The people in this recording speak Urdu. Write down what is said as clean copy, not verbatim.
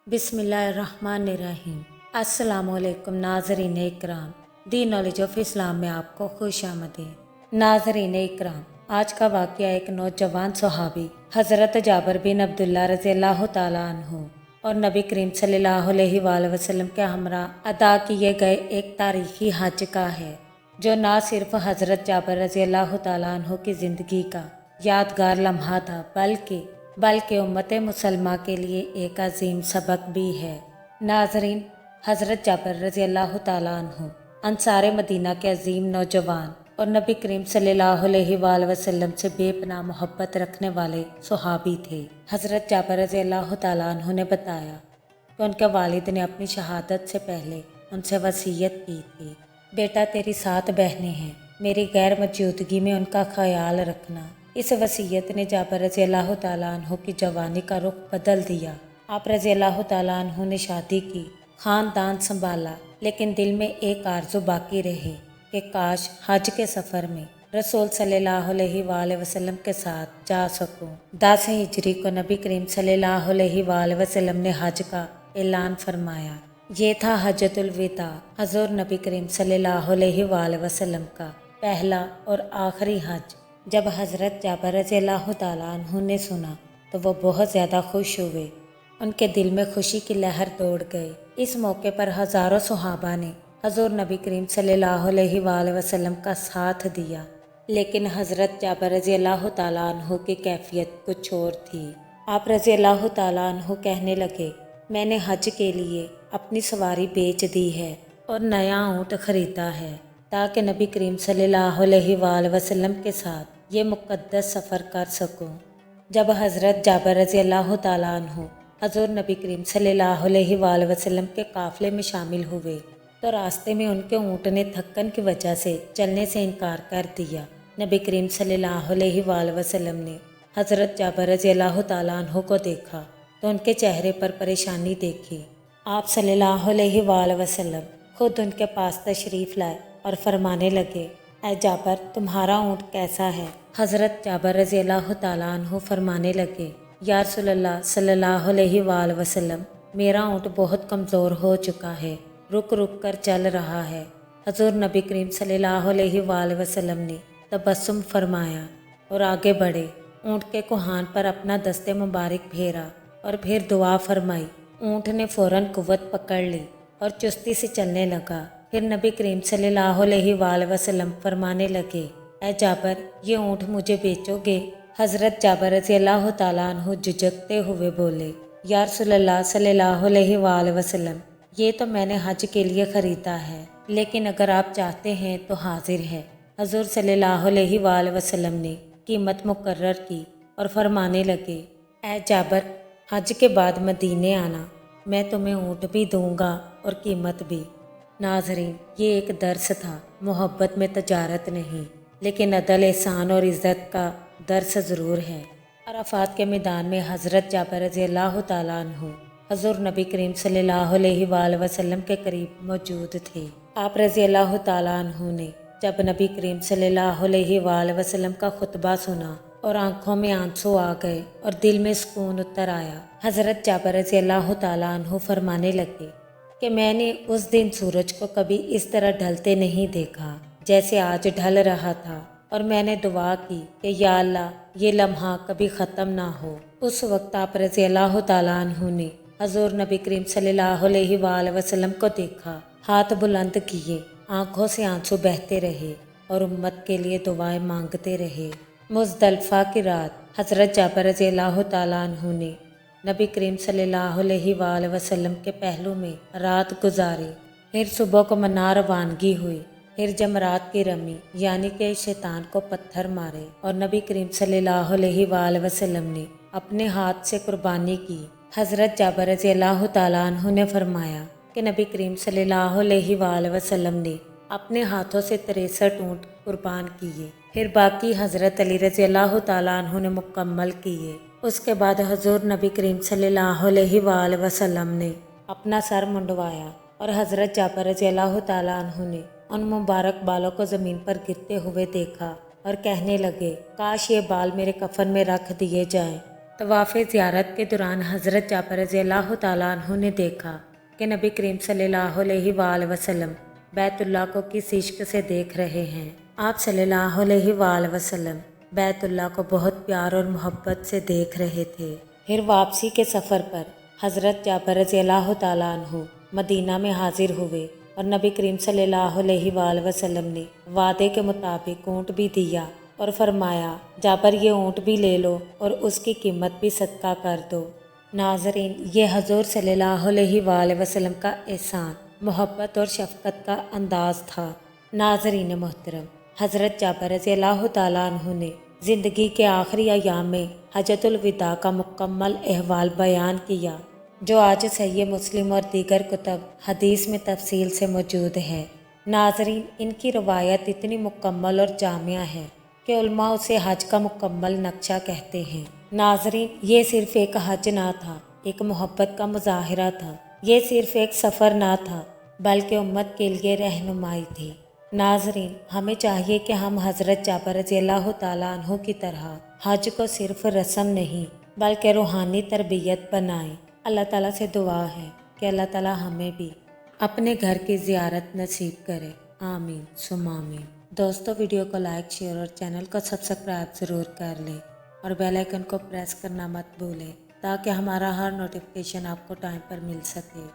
بسم اللہ الرحمن الرحیم۔ السلام علیکم ناظرین اکرام، دی نالج آف اسلام میں آپ کو خوش آمدید۔ ناظرین اکرام، آج کا واقعہ ایک نوجوان صحابی حضرت جابر بن عبداللہ رضی اللہ تعالیٰ عنہ اور نبی کریم صلی اللہ علیہ وآلہ وسلم کے ہمراہ ادا کیے گئے ایک تاریخی حج کا ہے، جو نہ صرف حضرت جابر رضی اللہ تعالیٰ عنہ کی زندگی کا یادگار لمحہ تھا بلکہ امت مسلمہ کے لیے ایک عظیم سبق بھی ہے۔ ناظرین، حضرت جابر رضی اللہ تعالیٰ عنہ انصار مدینہ کے عظیم نوجوان اور نبی کریم صلی اللہ علیہ وآلہ وسلم سے بے پناہ محبت رکھنے والے صحابی تھے۔ حضرت جابر رضی اللہ تعالیٰ عنہ نے بتایا کہ ان کے والد نے اپنی شہادت سے پہلے ان سے وصیت کی تھی، بیٹا تیری 7 بہنیں ہیں، میری غیر موجودگی میں ان کا خیال رکھنا۔ اس وصیت نے جابر رضی اللہ تعالیٰ عنہ کی جوانی کا رخ بدل دیا۔ آپ رضی اللہ تعالیٰ عنہ نے شادی کی، خاندان سنبھالا، لیکن دل میں ایک آرزو باقی رہی کہ کاش حج کے سفر میں رسول صلی اللہ علیہ وآلہ وسلم کے ساتھ جا سکوں۔ 10 ہجری کو نبی کریم صلی اللہ علیہ وآلہ وسلم نے حج کا اعلان فرمایا۔ یہ تھا حجۃ الوداع، حضور نبی کریم صلی اللہ علیہ وآلہ وسلم کا پہلا اور آخری حج۔ جب حضرت جابر رضی اللہ تعالیٰ عنہ نے سنا تو وہ بہت زیادہ خوش ہوئے، ان کے دل میں خوشی کی لہر دوڑ گئی۔ اس موقع پر ہزاروں صحابہ نے حضور نبی کریم صلی اللہ علیہ وآلہ وسلم کا ساتھ دیا، لیکن حضرت جابر رضی اللہ تعالیٰ عنہ کی کیفیت کچھ اور تھی۔ آپ رضی اللہ تعالیٰ عنہ کہنے لگے، میں نے حج کے لیے اپنی سواری بیچ دی ہے اور نیا اونٹ خریدا ہے تاکہ نبی کریم صلی اللہ علیہ وآلہ وسلم کے ساتھ یہ مقدس سفر کر سکوں۔ جب حضرت جابر رضی اللہ تعالیٰ عنہ حضور نبی کریم صلی اللہ علیہ وآلہ وسلم کے قافلے میں شامل ہوئے تو راستے میں ان کے اونٹ نے تھکن کی وجہ سے چلنے سے انکار کر دیا۔ نبی کریم صلی اللہ علیہ وآلہ وسلم نے حضرت جابر رضی اللہ تعالیٰ عنہ کو دیکھا تو ان کے چہرے پر پریشانی دیکھی۔ آپ صلی اللہ علیہ وآلہ وسلم خود ان کے پاس تشریف لائے اور فرمانے لگے، اے جابر، تمہارا اونٹ کیسا ہے؟ حضرت جابر رضی اللہ تعالیٰ عنہ فرمانے لگے، یا رسول اللہ صلی اللہ علیہ وآلہ وسلم، میرا اونٹ بہت کمزور ہو چکا ہے، رک رک کر چل رہا ہے۔ حضور نبی کریم صلی اللہ علیہ وآلہ وسلم نے تبسم فرمایا اور آگے بڑھے، اونٹ کے کوہان پر اپنا دست مبارک پھیرا اور پھر دعا فرمائی۔ اونٹ نے فوراً قوت پکڑ لی اور چستی سے چلنے لگا۔ پھر نبی کریم صلی اللہ علیہ وآلہ وسلم فرمانے لگے، اے جابر، یہ اونٹ مجھے بیچو گے؟ حضرت جابر رضی اللہ تعالیٰ عنہ جھجکتے ہوئے بولے، یا رسول اللہ صلی اللہ علیہ وآلہ وسلم، یہ تو میں نے حج کے لیے خریدا ہے، لیکن اگر آپ چاہتے ہیں تو حاضر ہے۔ حضور صلی اللہ علیہ وآلہ وسلم نے قیمت مقرر کی اور فرمانے لگے، اے جابر، حج کے بعد مدینے آنا، میں تمہیں اونٹ بھی دوں گا اور قیمت بھی۔ ناظرین، یہ ایک درس تھا، محبت میں تجارت نہیں، لیکن عدل، احسان اور عزت کا درس ضرور ہے۔ عرفات کے میدان میں حضرت جابر رضی اللہ تعالیٰ عنہ حضور نبی کریم صلی اللہ علیہ وآلہ وسلم کے قریب موجود تھے۔ آپ رضی اللہ تعالیٰ عنہ نے جب نبی کریم صلی اللہ علیہ وآلہ وسلم کا خطبہ سنا اور آنکھوں میں آنسو آ گئے اور دل میں سکون اتر آیا۔ حضرت جابر رضی اللہ تعالیٰ عنہ فرمانے لگے کہ میں نے اس دن سورج کو کبھی اس طرح ڈھلتے نہیں دیکھا جیسے آج ڈھل رہا تھا، اور میں نے دعا کی کہ یا اللہ، یہ لمحہ کبھی ختم نہ ہو۔ اس وقت آپ رضی اللہ تعالیٰ عنہ نے حضور نبی کریم صلی اللہ علیہ وآلہ وسلم کو دیکھا، ہاتھ بلند کیے، آنکھوں سے آنسو بہتے رہے اور امت کے لیے دعائیں مانگتے رہے۔ مزدلفہ کی رات حضرت جابر رضی اللہ تعالیٰ عنہ نے نبی کریم صلی اللہ علیہ وآلہ وسلم کے پہلو میں رات گزاری۔ پھر صبح کو منا روانگی ہوئی۔ پھر جمرات کی رمی، یعنی کہ شیطان کو پتھر مارے، اور نبی کریم صلی اللہ علیہ وآلہ وسلم نے اپنے ہاتھ سے قربانی کی۔ حضرت جابر رضی اللہ تعالیٰ عنہ نے فرمایا کہ نبی کریم صلی اللہ علیہ وآلہ وسلم نے اپنے ہاتھوں سے 63 اونٹ قربان کیے، پھر باقی حضرت علی رضی اللہ تعالیٰ عنہ نے مکمل کیے۔ اس کے بعد حضور نبی کریم صلی اللہ علیہ وآلہ وسلم نے اپنا سر منڈوایا اور حضرت جابر رضی اللہ تعالیٰ عنہ نے ان مبارک بالوں کو زمین پر گرتے ہوئے دیکھا اور کہنے لگے، کاش یہ بال میرے کفن میں رکھ دیے جائیں طواف زیارت کے دوران حضرت جابر رضی اللہ تعالیٰ عنہ نے دیکھا کہ نبی کریم صلی اللہ علیہ وآلہ وسلم بیت اللہ کو کس عشق سے دیکھ رہے ہیں۔ آپ صلی اللہ علیہ وآلہ وسلم بیت اللہ کو بہت پیار اور محبت سے دیکھ رہے تھے۔ پھر واپسی کے سفر پر حضرت جابر رضی اللہ تعالیٰ عنہ مدینہ میں حاضر ہوئے اور نبی کریم صلی اللہ علیہ وآلہ وسلم نے وعدے کے مطابق اونٹ بھی دیا اور فرمایا، جابر یہ اونٹ بھی لے لو اور اس کی قیمت بھی صدقہ کر دو۔ ناظرین، یہ حضور صلی اللہ علیہ وآلہ وسلم کا احسان، محبت اور شفقت کا انداز تھا۔ ناظرین محترم، حضرت جابر رضی اللہ تعالیٰ عنہ نے زندگی کے آخری ایام میں حجۃ الوداع کا مکمل احوال بیان کیا، جو آج صحیح مسلم اور دیگر کتب حدیث میں تفصیل سے موجود ہے۔ ناظرین، ان کی روایت اتنی مکمل اور جامع ہے کہ علماء اسے حج کا مکمل نقشہ کہتے ہیں۔ ناظرین، یہ صرف ایک حج نہ تھا، ایک محبت کا مظاہرہ تھا۔ یہ صرف ایک سفر نہ تھا، بلکہ امت کے لیے رہنمائی تھی۔ ناظرین، ہمیں چاہیے کہ ہم حضرت جابر رضی اللہ تعالیٰ عنہ کی طرح حج کو صرف رسم نہیں بلکہ روحانی تربیت بنائیں۔ اللہ تعالیٰ سے دعا ہے کہ اللہ تعالیٰ ہمیں بھی اپنے گھر کی زیارت نصیب کرے۔ آمین ثم آمین۔ دوستو، ویڈیو کو لائک، شیئر اور چینل کو سبسکرائب ضرور کر لیں اور بیل آئیکن کو پریس کرنا مت بھولیں تاکہ ہمارا ہر نوٹیفیکیشن آپ کو ٹائم پر مل سکے۔